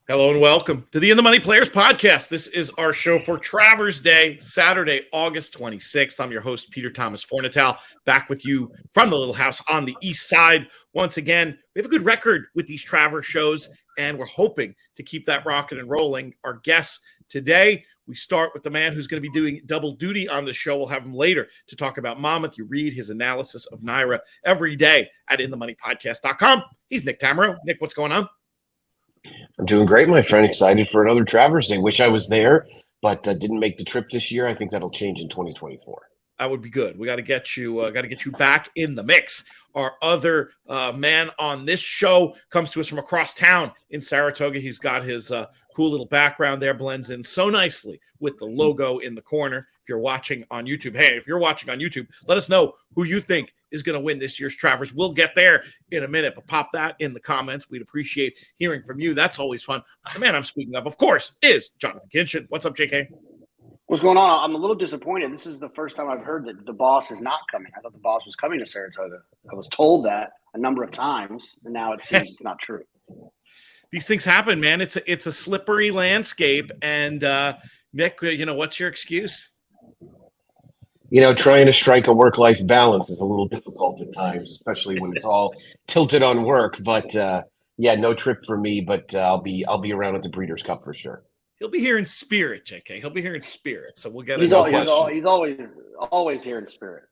Hello and welcome to the In the Money Players podcast. This is our show for Travers Day, Saturday, August 26th. I'm your host, Peter Thomas Fornital, back with you from the little house on the east side. Once again, we have a good record with these Travers shows, and we're hoping to keep that rocking and rolling. Our guests today, we start with the man who's going to be doing double duty on the show. We'll have him later to talk about Monmouth. You read his analysis of NYRA every day at inthemoneypodcast.com. He's Nick Tammaro. Nick, what's going on? I'm doing great, my friend. Excited for another Travers Day. Wish I was there, but didn't make the trip this year. I think that'll change in 2024. That would be good. We got to get you back in the mix. Our other man on this show comes to us from across town in Saratoga. He's got his cool little background there, blends in so nicely with the logo in the corner. If you're watching on YouTube, let us know who you think is going to win this year's Travers. We'll get there in a minute, but pop that in the comments. We'd appreciate hearing from you. That's always fun. The man I'm speaking of course, is Jonathan Kinchin. What's up, JK? What's going on? I'm a little disappointed. This is the first time I've heard that the boss is not coming. I thought the boss was coming to Saratoga. I was told that a number of times, and now it seems it's not true. These things happen, man. It's a slippery landscape. And Nick, what's your excuse? Trying to strike a work-life balance is a little difficult at times, especially when it's all tilted on work. But no trip for me. But I'll be around at the Breeders' Cup for sure. He'll be here in spirit, JK. He'll be here in spirit. So we'll get. He's always here in spirit.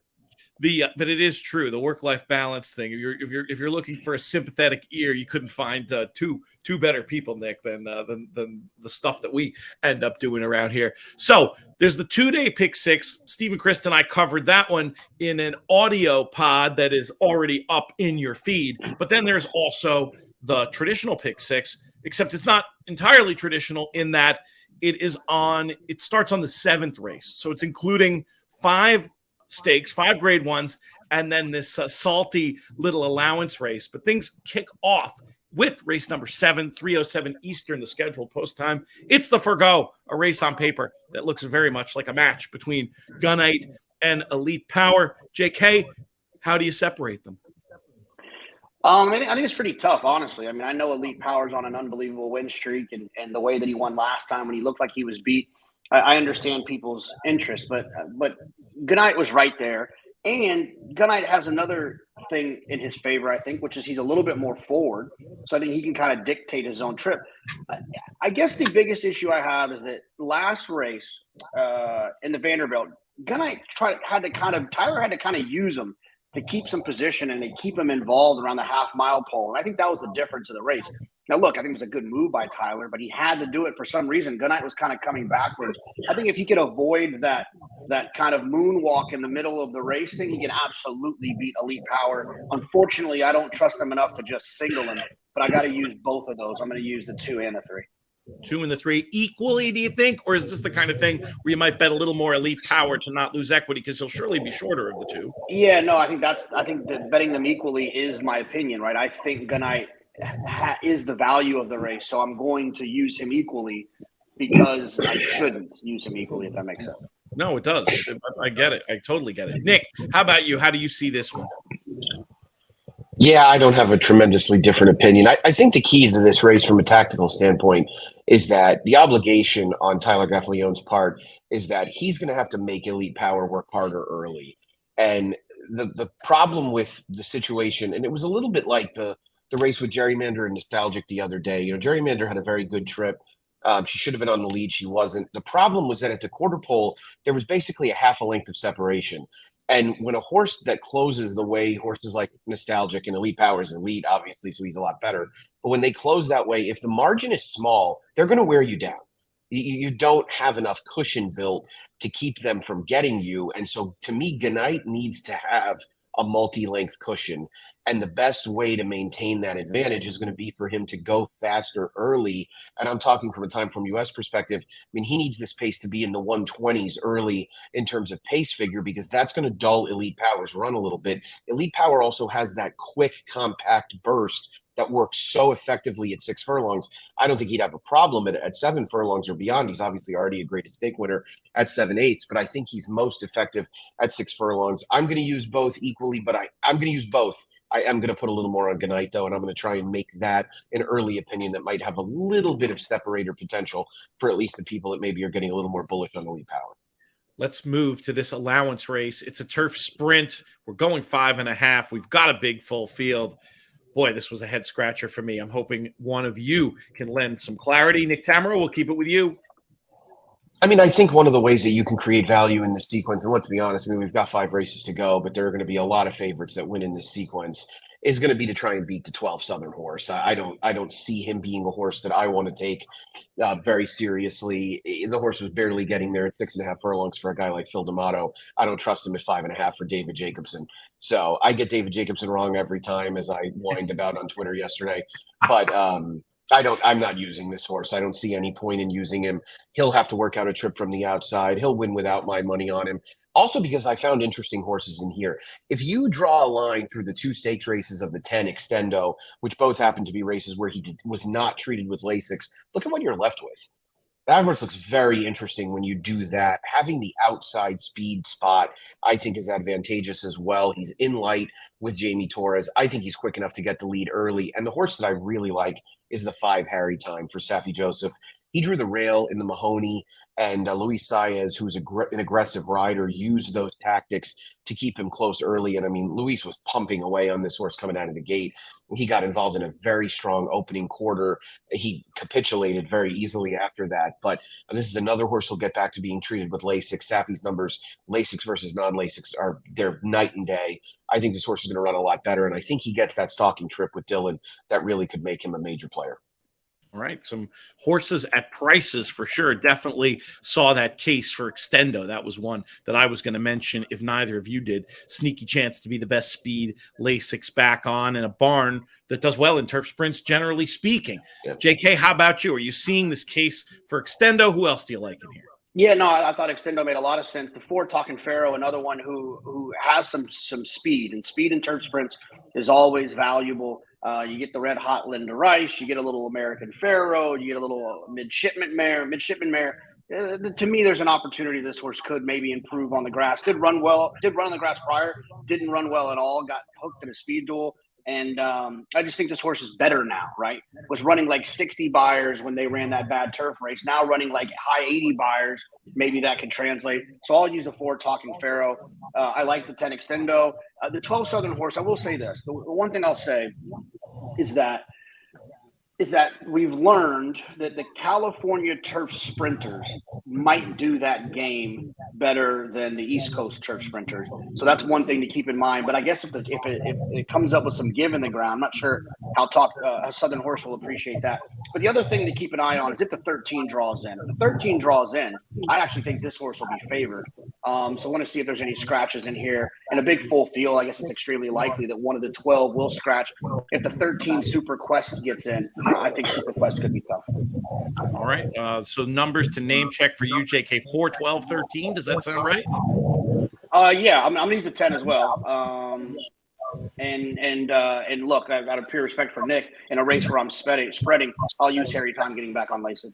But it is true, the work-life balance thing. If you're looking for a sympathetic ear, you couldn't find two better people, Nick, than the stuff that we end up doing around here. So there's the 2-day pick six. Stephen Christ and I covered that one in an audio pod that is already up in your feed. But then there's also the traditional pick six, except it's not entirely traditional in that it starts on the 7th race. So it's including 5 stakes, 5 grade ones, and then this salty little allowance race. But things kick off with race number 7, 3:07 Eastern, the scheduled post time. It's the Forego, a race on paper that looks very much like a match between Gunite and Elite Power. JK, how do you separate them? I think it's pretty tough, honestly. I mean, I know Elite Power's on an unbelievable win streak, and the way that he won last time when he looked like he was beat, I understand people's interest, but Goodnight was right there. And Goodnight has another thing in his favor, I think, which is he's a little bit more forward. So I think he can kind of dictate his own trip. I guess the biggest issue I have is that last race in the Vanderbilt, Goodnight Tyler had to kind of use him to keep some position and to keep him involved around the half-mile pole. And I think that was the difference of the race. Now, look, I think it was a good move by Tyler, but he had to do it for some reason. Goodnight was kind of coming backwards. I think if he could avoid that kind of moonwalk in the middle of the race thing, he can absolutely beat Elite Power. Unfortunately, I don't trust him enough to just single him, but I got to use both of those. I'm going to use the 2 and the 3. 2 and the 3 equally, do you think? Or is this the kind of thing where you might bet a little more Elite Power to not lose equity because he'll surely be shorter of the 2? Yeah, no, I think that betting them equally is my opinion, right? I think Goodnight is the value of the race, so I'm going to use him equally because I shouldn't use him equally, if that makes sense. No, it does. I get it. I totally get it. Nick, how about you? How do you see this one? Yeah, I don't have a tremendously different opinion. I think the key to this race from a tactical standpoint is that the obligation on Tyler Gaffalione's part is that he's going to have to make Elite Power work harder early. And the problem with the situation, and it was a little bit like the race with Gerrymander and Nostalgic the other day. Gerrymander had a very good trip. She should have been on the lead. She wasn't. The problem was that at the quarter pole, there was basically a half a length of separation. And when a horse that closes the way horses like Nostalgic and Elite Power is elite, obviously, so he's a lot better. But when they close that way, if the margin is small, they're going to wear you down. You don't have enough cushion built to keep them from getting you. And so to me, Goodnight needs to have a multi-length cushion. And the best way to maintain that advantage is going to be for him to go faster early. And I'm talking from a time from US perspective. I mean, he needs this pace to be in the 120s early in terms of pace figure, because that's going to dull Elite Power's run a little bit. Elite Power also has that quick, compact burst that works so effectively at 6 furlongs. I don't think he'd have a problem at 7 furlongs or beyond. He's obviously already a graded stake winner at 7/8, but I think he's most effective at 6 furlongs. I'm going to use both equally, but I'm going to use both. I am going to put a little more on Goodnight, though, and I'm going to try and make that an early opinion that might have a little bit of separator potential for at least the people that maybe are getting a little more bullish on Elite Power. Let's move to this allowance race. It's a turf sprint. We're going 5.5. We've got a big full field. Boy, this was a head scratcher for me. I'm hoping one of you can lend some clarity. Nick Tammaro, we'll keep it with you. I mean, I think one of the ways that you can create value in this sequence, and let's be honest, I mean, we've got 5 races to go, but there are going to be a lot of favorites that win in this sequence, is going to be to try and beat the 12 Southern horse. I don't see him being a horse that I want to take very seriously. The horse was barely getting there at 6.5 furlongs for a guy like Phil D'Amato. I don't trust him at 5.5 for David Jacobson. So I get David Jacobson wrong every time, as I whined about on Twitter yesterday. But I'm not using this horse. I don't see any point in using him. He'll have to work out a trip from the outside. He'll win without my money on him. Also, because I found interesting horses in here. If you draw a line through the 2 stakes races of the 10 Extendo, which both happen to be races where he was not treated with Lasix, look at what you're left with. That horse looks very interesting when you do that. Having the outside speed spot, I think, is advantageous as well. He's in light with Jamie Torres. I think he's quick enough to get the lead early. And the horse that I really like is the 5 Harry Time for Safi Joseph. He drew the rail in the Mahoney, and Luis Saez, who's an aggressive rider, used those tactics to keep him close early. And I mean, Luis was pumping away on this horse coming out of the gate. He got involved in a very strong opening quarter. He capitulated very easily after that. But this is another horse who'll get back to being treated with Lasix. Safi's numbers, Lasix versus non-Lasix, they're night and day. I think this horse is going to run a lot better. And I think he gets that stalking trip with Dylan that really could make him a major player. All right, some horses at prices for sure. Definitely saw that case for Extendo. That was one that I was going to mention if neither of you did. Sneaky chance to be the best speed, Lasix back on in a barn that does well in turf sprints, generally speaking. Yeah. JK, how about you? Are you seeing this case for Extendo? Who else do you like in here? Yeah, no, I thought Extendo made a lot of sense. The Forte Talking Pharaoh, another one who has some speed, and speed in turf sprints is always valuable. You get the red hot Linda Rice, you get a little American Pharaoh, you get a little midshipman mare. To me, there's an opportunity this horse could maybe improve on the grass. Did run on the grass prior, didn't run well at all, got hooked in a speed duel. And I just think this horse is better now, right? Was running like 60 buyers when they ran that bad turf race. Now running like high 80 buyers. Maybe that can translate. So I'll use the Forte Talking Pharaoh. I like the 10 Extendo. The 12 Southern horse, I will say this. The one thing I'll say is that we've learned that the California turf sprinters might do that game better than the East Coast turf sprinters. So that's one thing to keep in mind. But I guess if it comes up with some give in the ground, I'm not sure how Southern Horse will appreciate that. But the other thing to keep an eye on is if the 13 draws in. If the 13 draws in, I actually think this horse will be favored. So I want to see if there's any scratches in here. And a big full field, I guess it's extremely likely that one of the 12 will scratch. If the 13 Super Quest gets in, I think Super Quest could be tough. All right. So numbers to name check for you, JK. 4, 12, 13. Does that sound right? Yeah, I'm going to use the 10 as well. And look, I've got a pure respect for Nick. In a race where I'm spreading, I'll use Harry Time getting back on Lasix.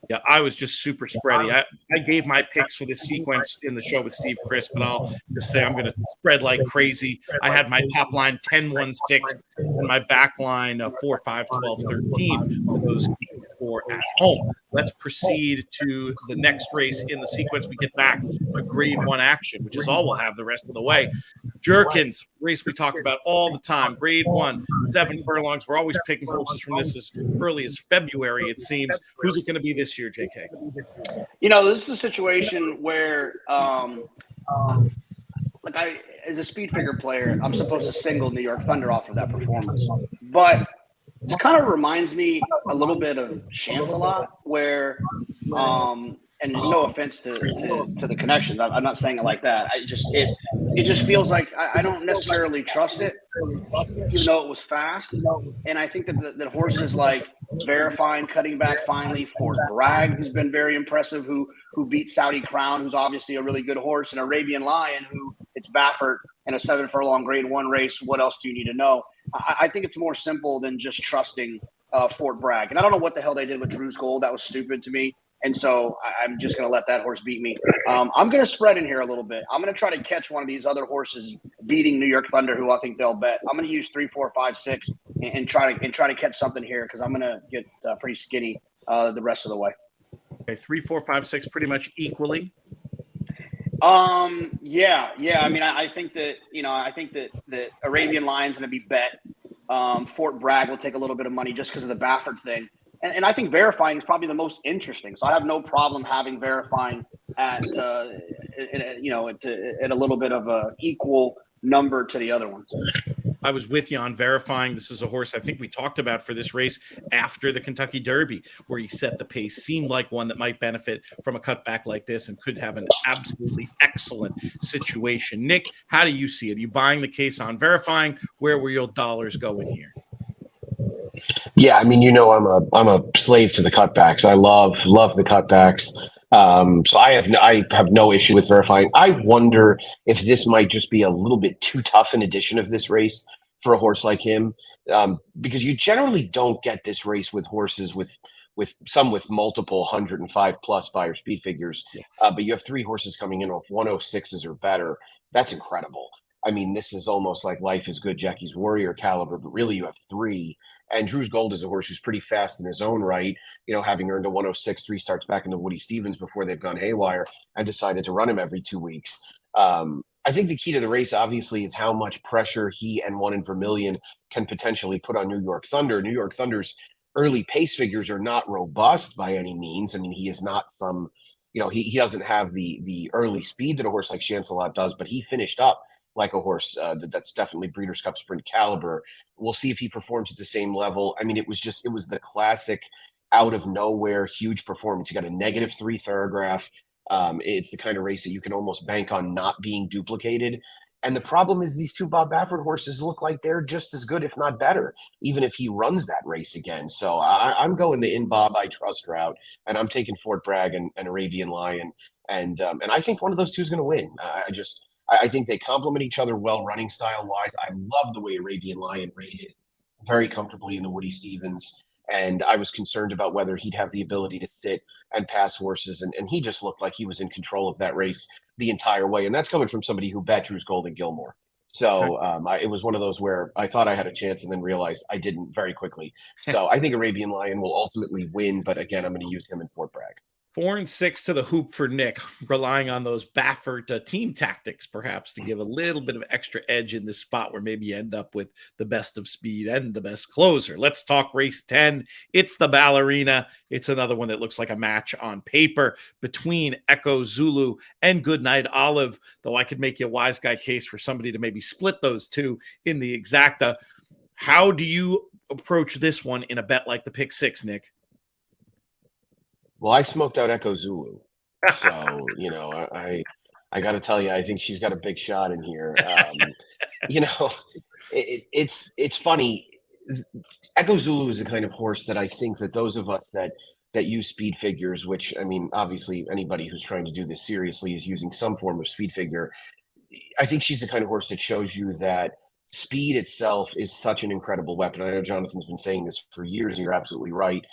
Yeah, I was just super spready. I gave my picks for this sequence in the show with Steve Chris, but I'll just say I'm going to spread like crazy. I had my top line 10, 1, 6, and my back line 4, 5, 12, 13 for those for at home. Let's proceed to the next race in the sequence. We get back to grade 1 action, which is all we'll have the rest of the way. Jerkins, race we talk about all the time. Grade 1, 7 furlongs. We're always picking horses from this as early as February, it seems. Who's it going to be this year, JK? You know, this is a situation where, as a speed figure player, I'm supposed to single New York Thunder off of that performance. But this kind of reminds me a little bit of Chancelot, where, and no offense to the connection, I'm not saying it like that. It just feels like I don't necessarily trust it, even though it was fast. And I think that horses like Verifying, cutting back finally, Fort Bragg, who's been very impressive, who beat Saudi Crown, who's obviously a really good horse, and Arabian Lion, who it's Baffert in a 7 furlong grade 1 race. What else do you need to know? I think it's more simple than just trusting Fort Bragg. And I don't know what the hell they did with Drew's Gold. That was stupid to me. And so I'm just going to let that horse beat me. I'm going to spread in here a little bit. I'm going to try to catch one of these other horses beating New York Thunder, who I think they'll bet. I'm going to use 3, 4, 5, 6, and try to catch something here because I'm going to get pretty skinny the rest of the way. Okay, 3, 4, 5, 6, pretty much equally. Yeah. I mean, I think that Arabian Lion's going to be bet. Fort Bragg will take a little bit of money just because of the Baffert thing. And I think Verifying is probably the most interesting. So I have no problem having Verifying at a little bit of a equal number to the other ones. I was with you on Verifying. This is a horse I think we talked about for this race after the Kentucky Derby, where he set the pace, seemed like one that might benefit from a cutback like this and could have an absolutely excellent situation. Nick, how do you see it? Are you buying the case on Verifying? Where were your dollars going here? Yeah, I mean, I'm a slave to the cutbacks. I love the cutbacks. So I have no issue with Verifying. I wonder if this might just be a little bit too tough an edition of this race for a horse like him, because you generally don't get this race with horses with multiple 105 plus buyer speed figures. Yes. But you have 3 horses coming in off 106s or better. That's incredible. I mean, this is almost like Life is Good, Jackie's Warrior caliber, but really you have 3. And Drew's Gold is a horse who's pretty fast in his own right, having earned a 106 3 starts back into Woody Stevens before they've gone haywire and decided to run him every 2 weeks. I think the key to the race, obviously, is how much pressure he and One in Vermilion can potentially put on New York Thunder. New York Thunder's early pace figures are not robust by any means. I mean, he is not some, he doesn't have the early speed that a horse like Chancelot does, but he finished up like a horse that's definitely Breeders' Cup Sprint caliber. We'll see if he performs at the same level. I mean, it was the classic out of nowhere huge performance. He got a -3 Thorograph. It's the kind of race that you can almost bank on not being duplicated. And the problem is these 2 Bob Baffert horses look like they're just as good, if not better, even if he runs that race again. So I'm going the In Bob I Trust route, and I'm taking Fort Bragg and Arabian Lion. And I think one of those 2 is going to win. I think they complement each other well running style wise. I love the way Arabian Lion rated very comfortably into Woody Stevens. And I was concerned about whether he'd have the ability to sit and pass horses. And he just looked like he was in control of that race the entire way. And that's coming from somebody who bet Drew's Gold and Gilmore. So it was one of those where I thought I had a chance and then realized I didn't very quickly. So I think Arabian Lion will ultimately win. But again, I'm going to use him in Fort Bragg. 4 and 6 to the hoop for Nick, relying on those Baffert team tactics, perhaps, to give a little bit of extra edge in this spot where maybe you end up with the best of speed and the best closer. Let's talk race 10. It's the Ballerina. It's another one that looks like a match on paper between Echo Zulu and Goodnight Olive, though I could make you a wise guy case for somebody to maybe split those 2 in the exacta. How do you approach this one in a bet like the Pick Six, Nick? Well, I smoked out Echo Zulu. So, I got to tell you, I think she's got a big shot in here. It's funny. Echo Zulu is the kind of horse that I think that those of us that use speed figures, which, I mean, obviously anybody who's trying to do this seriously is using some form of speed figure. I think she's the kind of horse that shows you that speed itself is such an incredible weapon. I know Jonathan's been saying this for years, and you're absolutely right.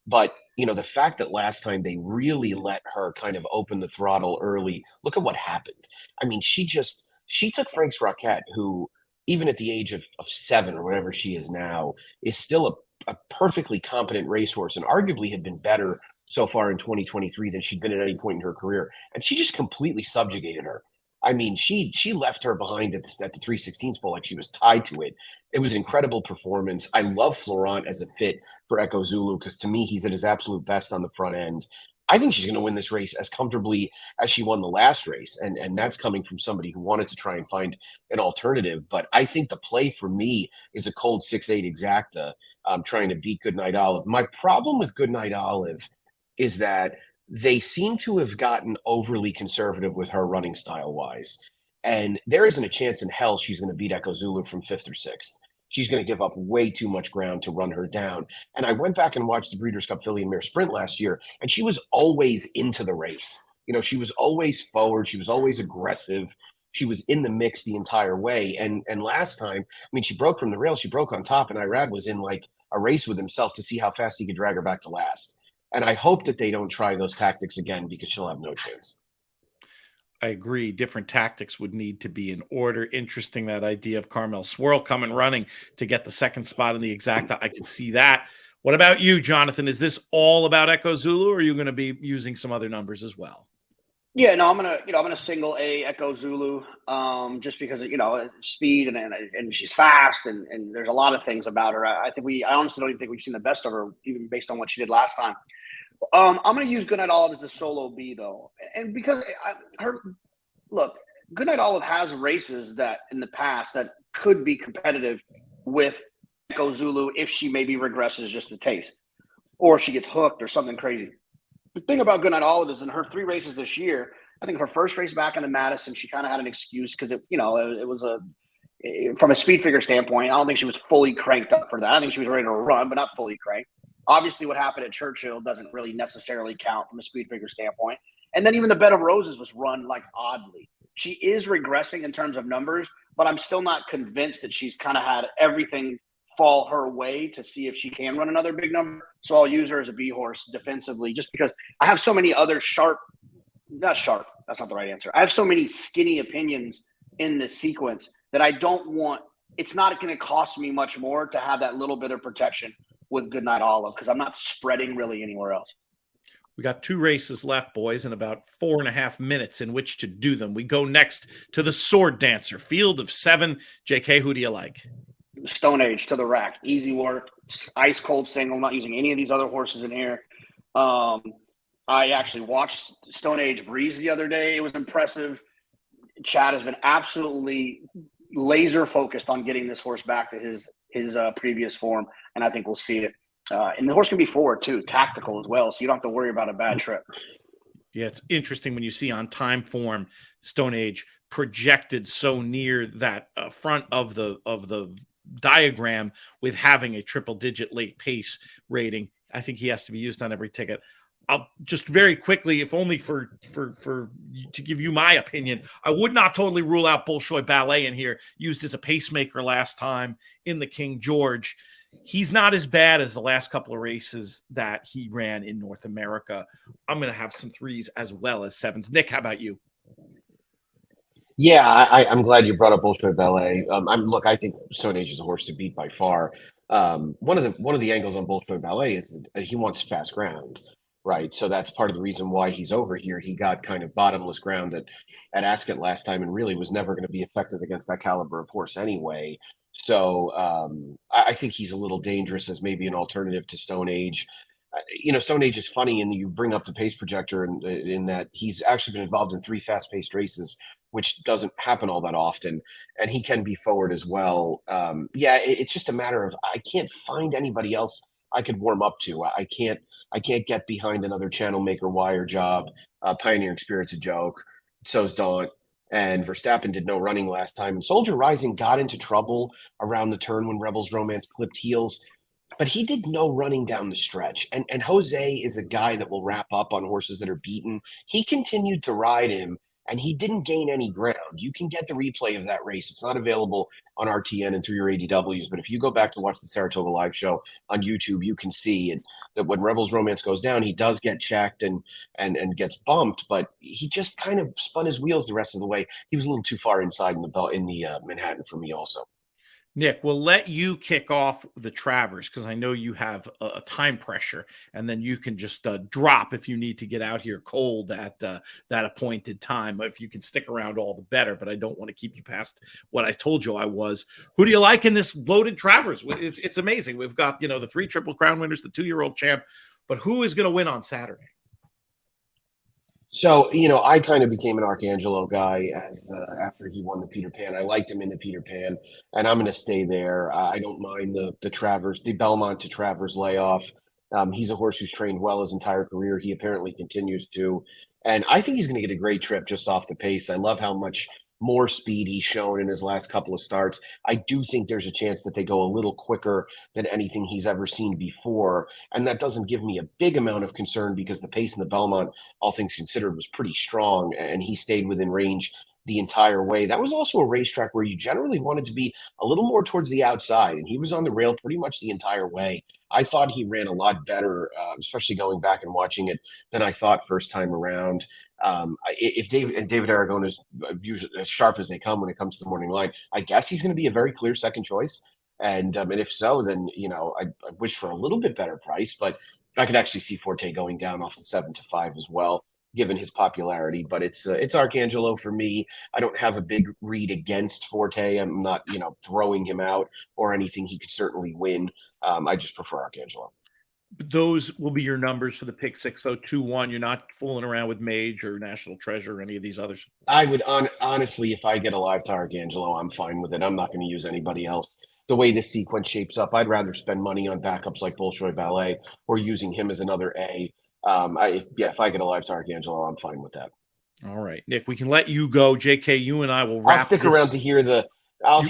But, the fact that last time they really let her kind of open the throttle early, look at what happened. I mean, she took Frank's Rocket, who, even at the age of 7 or whatever she is now, is still a perfectly competent racehorse and arguably had been better so far in 2023 than she'd been at any point in her career. And she just completely subjugated her. I mean, she left her behind at the 3/16 pole like she was tied to it. It was an incredible performance. I love Florent as a fit for Echo Zulu because to me, he's at his absolute best on the front end. I think she's going to win this race as comfortably as she won the last race. And that's coming from somebody who wanted to try and find an alternative. But I think the play for me is a cold 6-8 exacta trying to beat Goodnight Olive. My problem with Goodnight Olive is that they seem to have gotten overly conservative with her running style wise. And there isn't a chance in hell she's going to beat Echo Zulu from 5th or 6th. She's going to give up way too much ground to run her down. And I went back and watched the Breeders' Cup Filly and Mare Sprint last year, and she was always into the race. She was always forward. She was always aggressive. She was in the mix the entire way. And last time, I mean, she broke from the rail. She broke on top, and Irad was in like a race with himself to see how fast he could drag her back to last. And I hope that they don't try those tactics again because she'll have no chance. I agree. Different tactics would need to be in order. Interesting, that idea of Carmel Swirl coming running to get the second spot in the exacta. I can see that. What about you, Jonathan? Is this all about Echo Zulu, or are you going to be using some other numbers as well? Yeah, no, I'm gonna single A Echo Zulu, just because speed and she's fast and there's a lot of things about her. I honestly don't even think we've seen the best of her, even based on what she did last time. I'm gonna use Goodnight Olive as the solo B though, and because Goodnight Olive has races that in the past that could be competitive with Echo Zulu if she maybe regresses just a taste, or if she gets hooked or something crazy. The thing about Goodnight Olive is in her 3 races this year, I think her first race back in the Madison, she kind of had an excuse because it was from a speed figure standpoint, I don't think she was fully cranked up for that. I think she was ready to run, but not fully cranked. Obviously, what happened at Churchill doesn't really necessarily count from a speed figure standpoint. And then even the Bed of Roses was run like oddly. She is regressing in terms of numbers, but I'm still not convinced that she's kind of had everything fall her way to see if she can run another big number. So I'll use her as a B horse defensively, just because I have so many other that's not the right answer. I have so many skinny opinions in this sequence that I don't want. It's not going to cost me much more to have that little bit of protection with Goodnight Olive, because I'm not spreading really anywhere else. We got 2 races left, boys, and about 4.5 minutes in which to do them. We go next to the Sword Dancer, field of 7. JK, who do you like? Stone Age to the rack. Easy work. Ice cold single. I'm not using any of these other horses in here. I actually watched Stone Age breeze the other day. It was impressive. Chad has been absolutely laser focused on getting this horse back to his previous form, and I think we'll see it. And the horse can be forward too, tactical as well, so you don't have to worry about a bad trip. Yeah, it's interesting when you see on time form Stone Age projected so near that front of the diagram with having a triple-digit late pace rating. I think he has to be used on every ticket. I'll just very quickly, if only for to give you my opinion, I would not totally rule out Bolshoi Ballet in here, used as a pacemaker last time in the King George. He's not as bad as the last couple of races that he ran in North America. I'm going to have some 3s as well as 7s. Nick, how about you? Yeah, I'm glad you brought up Bolshoi Ballet. I think Stone Age is a horse to beat by far. One of the angles on Bolshoi Ballet is that he wants fast ground, right? So that's part of the reason why he's over here. He got kind of bottomless ground at Ascot last time, and really was never going to be effective against that caliber of horse anyway. So I think he's a little dangerous as maybe an alternative to Stone Age. Stone Age is funny, and you bring up the pace projector, and in that he's actually been involved in 3 fast-paced races, which doesn't happen all that often, and he can be forward as well. It's just a matter of I can't find anybody else I could warm up to. I can't get behind another Channel Maker wire job. Pioneering Spirit's a joke. So's Daunt. And Verstappen did no running last time. And Soldier Rising got into trouble around the turn when Rebels Romance clipped heels. But he did no running down the stretch. And Jose is a guy that will wrap up on horses that are beaten. He continued to ride him, and he didn't gain any ground. You can get the replay of that race. It's not available on RTN and through your ADWs, but if you go back to watch the Saratoga live show on YouTube, you can see it, that when Rebels Romance goes down, he does get checked and gets bumped, but he just kind of spun his wheels the rest of the way. He was a little too far inside in the Manhattan for me also. Nick, we'll let you kick off the Travers because I know you have a time pressure, and then you can just drop if you need to get out here cold at that appointed time. If you can stick around, all the better, but I don't want to keep you past what I told you I was. Who do you like in this loaded Travers? It's amazing. We've got, the 3 Triple Crown winners, the 2-year-old champ, but who is going to win on Saturday? So, I kind of became an Arcangelo guy after he won the Peter Pan. I liked him in the Peter Pan, and I'm going to stay there. I don't mind the Travers, the Belmont to Travers layoff. He's a horse who's trained well his entire career. He apparently continues to. And I think he's going to get a great trip just off the pace. I love how much more speed he's shown in his last couple of starts. I do think there's a chance that they go a little quicker than anything he's ever seen before. And that doesn't give me a big amount of concern because the pace in the Belmont, all things considered, was pretty strong, and he stayed within range the entire way. That was also a racetrack where you generally wanted to be a little more towards the outside, and he was on the rail pretty much the entire way. I thought he ran a lot better, especially going back and watching it, than I thought first time around. If David Aragon is usually as sharp as they come when it comes to the morning line, I guess he's going to be a very clear second choice. And if so, then I wish for a little bit better price, but I could actually see Forte going down off the 7-5 as well, given his popularity. But it's Arcangelo for me. I don't have a big read against Forte. I'm not throwing him out or anything. He could certainly win. I just prefer Arcangelo. Those will be your numbers for the pick six, though. 2-1. You're not fooling around with Mage or National Treasure or any of these others. I would honestly, if I get a live to Arcangelo, I'm fine with it. I'm not going to use anybody else. The way this sequence shapes up, I'd rather spend money on backups like Bolshoi Ballet or using him as another A. If I get a live to Arcangelo, I'm fine with that. All right, Nick, we can let you go. JK, you and I will wrap. I'll stick around to hear the. I'll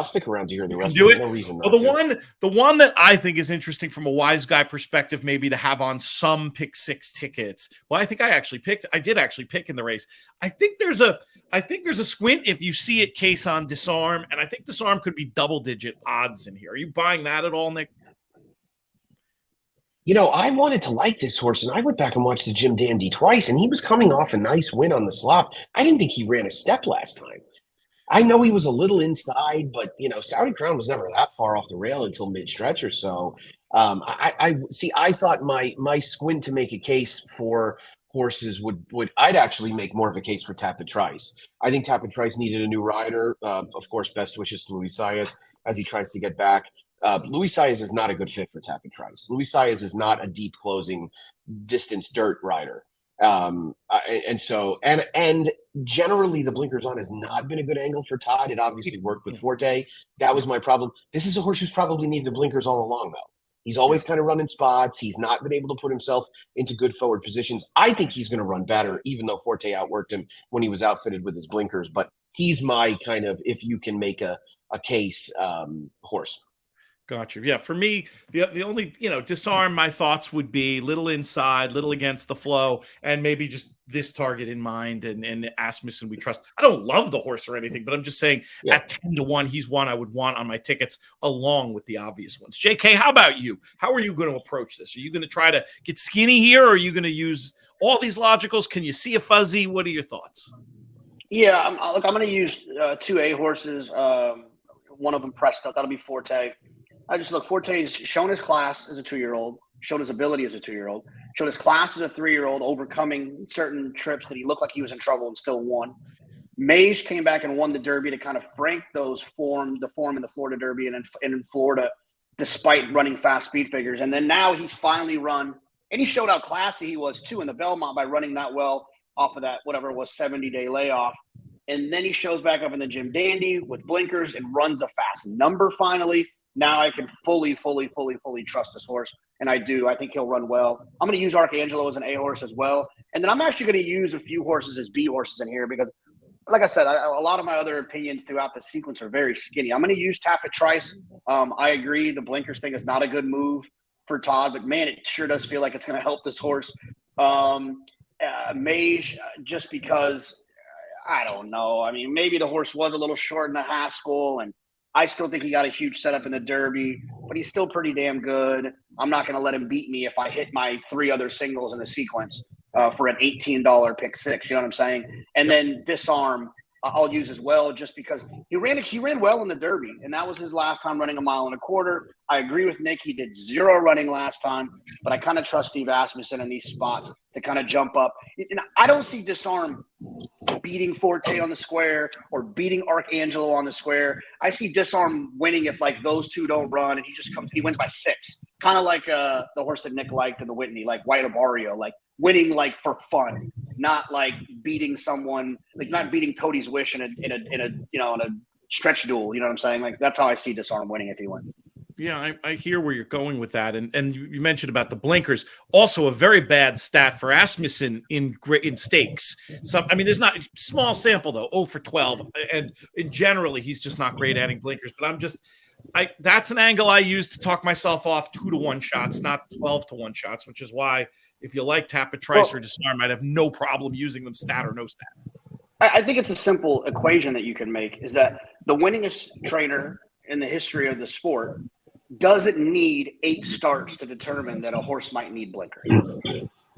stick around to hear the rest. Do of it. No reason. Well, the one that I think is interesting from a wise guy perspective, maybe to have on some pick six tickets. Well, I did actually pick in the race. I think there's a squint if you see it case on Disarm, and I think Disarm could be double-digit odds in here. Are you buying that at all, Nick? I wanted to like this horse, and I went back and watched the Jim Dandy twice, and he was coming off a nice win on the slop. I didn't think he ran a step last time. I know he was a little inside, but Saudi Crown was never that far off the rail until mid-stretch or so. I thought my squint to make a case for horses I'd actually make more of a case for Tapit Trice. I think Tapit Trice needed a new rider. Of course, best wishes to Luis Saez as he tries to get back. Luis Saez is not a good fit for Tapit Trice. Luis Saez is not a deep closing distance dirt rider. And generally the blinkers on has not been a good angle for Todd. It obviously worked with Forte. That was my problem. This is a horse who's probably needed the blinkers all along, though. He's always kind of running spots. He's not been able to put himself into good forward positions. I think he's going to run better, even though Forte outworked him when he was outfitted with his blinkers. But he's my kind of, if you can make a case, horse. Gotcha. Yeah, for me, the only, Disarm, my thoughts would be little inside, little against the flow, and maybe just this target in mind and Asmussen we trust. I don't love the horse or anything, but I'm just saying at 10-1, he's one I would want on my tickets along with the obvious ones. JK, how about you? How are you going to approach this? Are you going to try to get skinny here, or are you going to use all these logicals? Can you see a fuzzy? What are your thoughts? Yeah, I'm going to use 2 A horses. One of them pressed up. That'll be Forte. Forte's shown his class as a 2-year-old, showed his ability as a 2-year-old, showed his class as a 3-year-old, overcoming certain trips that he looked like he was in trouble and still won. Mage came back and won the Derby to kind of frank the form in the Florida Derby and in Florida, despite running fast speed figures. And then now he's finally run, and he showed how classy he was too in the Belmont by running that well off of that, whatever it was, 70-day layoff. And then he shows back up in the Jim Dandy with blinkers and runs a fast number finally. Now I can fully trust this horse, and I do. I think he'll run well. I'm going to use Arcangelo as an A horse as well, and then I'm actually going to use a few horses as B horses in here because, like I said, a lot of my other opinions throughout the sequence are very skinny. I'm going to use Tapit Trice. I agree the blinkers thing is not a good move for Todd, but man, it sure does feel like it's going to help this horse. Mage, just because I don't know. I mean, maybe the horse was a little short in the Haskell, and I still think he got a huge setup in the Derby, but he's still pretty damn good. I'm not going to let him beat me if I hit my 3 other singles in the sequence for an $18 pick six. You know what I'm saying? And then Disarm, I'll use as well, just because he ran well in the Derby, and that was his last time running 1.25 miles. I agree with Nick. He did 0 running last time, but I kind of trust Steve Asmussen in these spots to kind of jump up. And I don't see Disarm beating Forte on the square or beating Arcangelo on the square. I see Disarm winning if those 2 don't run and he wins by 6. Kind of like the horse that Nick liked in the Whitney, like White Abario, winning for fun, not beating someone, not beating Cody's Wish in a stretch duel. You know what I'm saying? That's how I see Disarm winning if he wins. Yeah, I hear where you're going with that, and you mentioned about the blinkers. Also, a very bad stat for Asmussen in stakes. There's not small sample though, 0 for 12, and generally he's just not great adding blinkers. But that's an angle I use to talk myself off 2-1 shots, not 12-1 shots, which is why if you like Tapit Trice or Disarm, I'd have no problem using them stat or no stat. I think it's a simple equation that you can make is that the winningest trainer in the history of the sport doesn't need 8 starts to determine that a horse might need blinkers.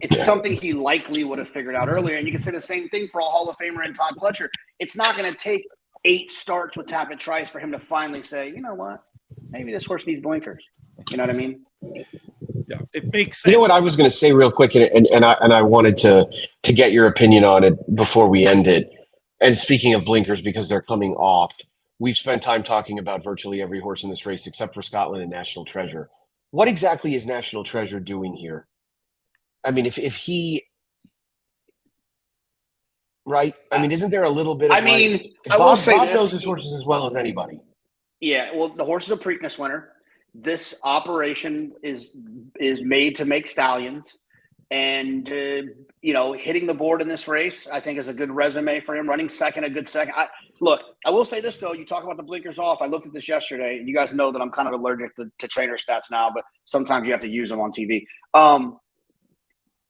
It's something he likely would have figured out earlier. And you can say the same thing for a Hall of Famer and Todd Pletcher. It's not going to take 8 starts with Tapit Trice for him to finally say, you know what, maybe this horse needs blinkers. You know what I mean? Yeah, it makes sense. You know what I was going to say real quick, and I wanted to get your opinion on it before we end it. And speaking of blinkers, because they're coming off, we've spent time talking about virtually every horse in this race except for Scotland and National Treasure. What exactly is National Treasure doing here? I mean, if he, right? I mean, isn't there a little bit of Bob knows his horses as well as anybody. Yeah, well, the horse is a Preakness winner. This operation is made to make stallions, and hitting the board in this race, I think, is a good resume for him. Running second, a good second. I will say this though: you talk about the blinkers off. I looked at this yesterday, and you guys know that I'm kind of allergic to trainer stats now, but sometimes you have to use them on TV.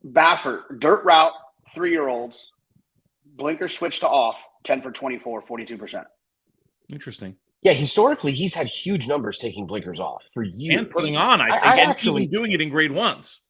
Baffert, dirt route, 3-year-olds, blinkers switched to off, 10 for 24, 42%. Interesting. Yeah, historically, he's had huge numbers taking blinkers off for years. And putting on, I think, and actually even doing it in grade 1s.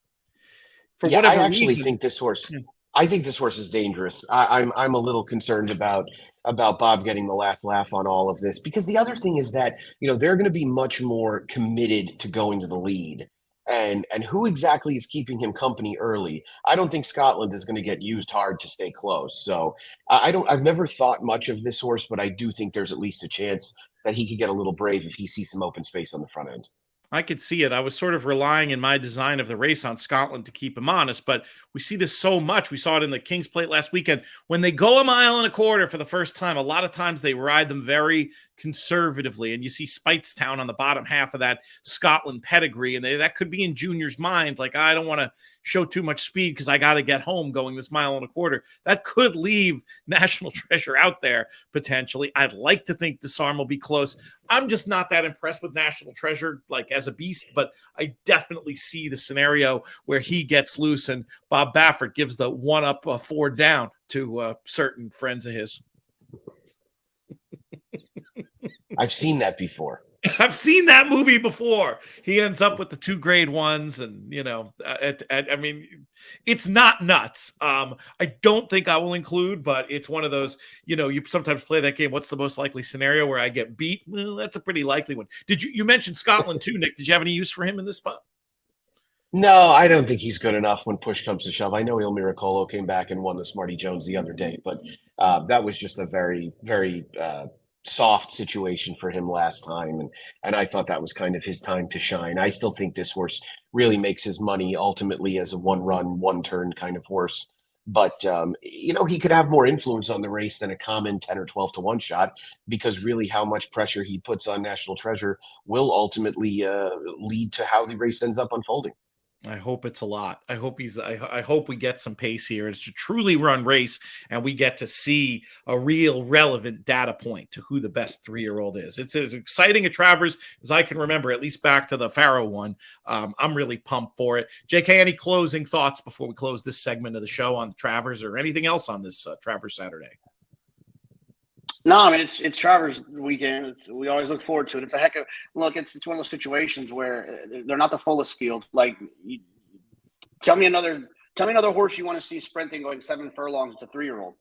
For whatever reason. Think this horse. Yeah. I think this horse is dangerous. I'm a little concerned about Bob getting the last laugh on all of this, because the other thing is that they're going to be much more committed to going to the lead. And who exactly is keeping him company early? I don't think Scotland is going to get used hard to stay close. So I've never thought much of this horse, but I do think there's at least a chance that he could get a little brave if he sees some open space on the front end. I could see it. I was sort of relying in my design of the race on Scotland to keep him honest, but we see this so much. We saw it in the King's Plate last weekend. When they go 1.25 miles for the first time, a lot of times they ride them very conservatively, and you see Speightstown on the bottom half of that Scotland pedigree, and that could be in Junior's mind, like, I don't want to show too much speed because I got to get home going this 1.25 miles. That could leave National Treasure out there potentially. I'd like to think Disarm will be close. I'm just not that impressed with National Treasure, like, as a beast, but I definitely see the scenario where he gets loose and Bob Baffert gives the 1 up, 4 down to certain friends of his. I've seen that before. I've seen that movie before. He ends up with the 2 grade 1s, and I mean, it's not nuts. I don't think I will include, but it's one of those. You sometimes play that game. What's the most likely scenario where I get beat? Well, that's a pretty likely one. You mentioned Scotland too, Nick? Did you have any use for him in this spot? No, I don't think he's good enough when push comes to shove. I know Il Miracolo came back and won the Smarty Jones the other day, but that was just a very, very soft situation for him last time, and I thought that was kind of his time to shine. I still think this horse really makes his money ultimately as a 1-run, 1-turn kind of horse, but he could have more influence on the race than a common 10 or 12 to 1 shot, because really how much pressure he puts on National Treasure will ultimately lead to how the race ends up unfolding. I hope it's a lot. I hope I hope we get some pace here. It's a truly run race, and we get to see a real relevant data point to who the best 3-year-old is. It's as exciting a Travers as I can remember, at least back to the Faro one. I'm really pumped for it. JK, any closing thoughts before we close this segment of the show on Travers, or anything else on this Travers Saturday? No, I mean, it's Travers weekend. We always look forward to it. It's a heck of look. It's one of those situations where they're not the fullest field. Like, tell me another horse you want to see sprinting going 7 furlongs to 3-year-old.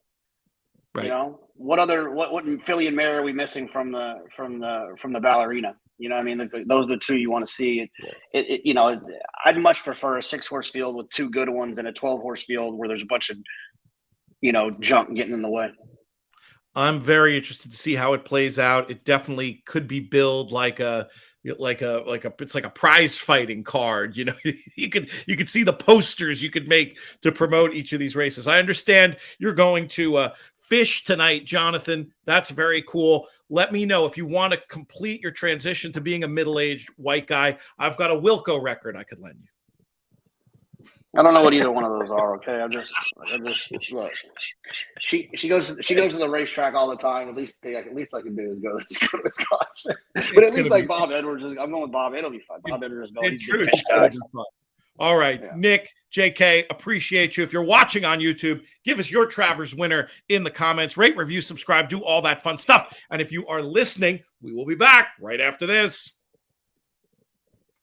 Right. What filly and mare are we missing from the Ballerina? You know what I mean? Those are the 2 you want to see. I'd much prefer a 6-horse field with 2 good ones than a 12-horse field where there's a bunch of junk getting in the way. I'm very interested to see how it plays out. It definitely could be billed like a prize fighting card. You could see the posters you could make to promote each of these races. I understand you're going to fish tonight, Jonathan. That's very cool. Let me know if you want to complete your transition to being a middle-aged white guy. I've got a Wilco record I could lend you. I don't know what either one of those are. Okay, I just look. She goes to the racetrack all the time. At least I can do is go to Wisconsin. But at least like Bob Edwards, I'm going with Bob. It'll be fun. Bob Edwards. In truth, it's gonna be fun. All right, yeah. Nick, JK, appreciate you. If you're watching on YouTube, give us your Travers winner in the comments. Rate, review, subscribe, do all that fun stuff. And if you are listening, we will be back right after this.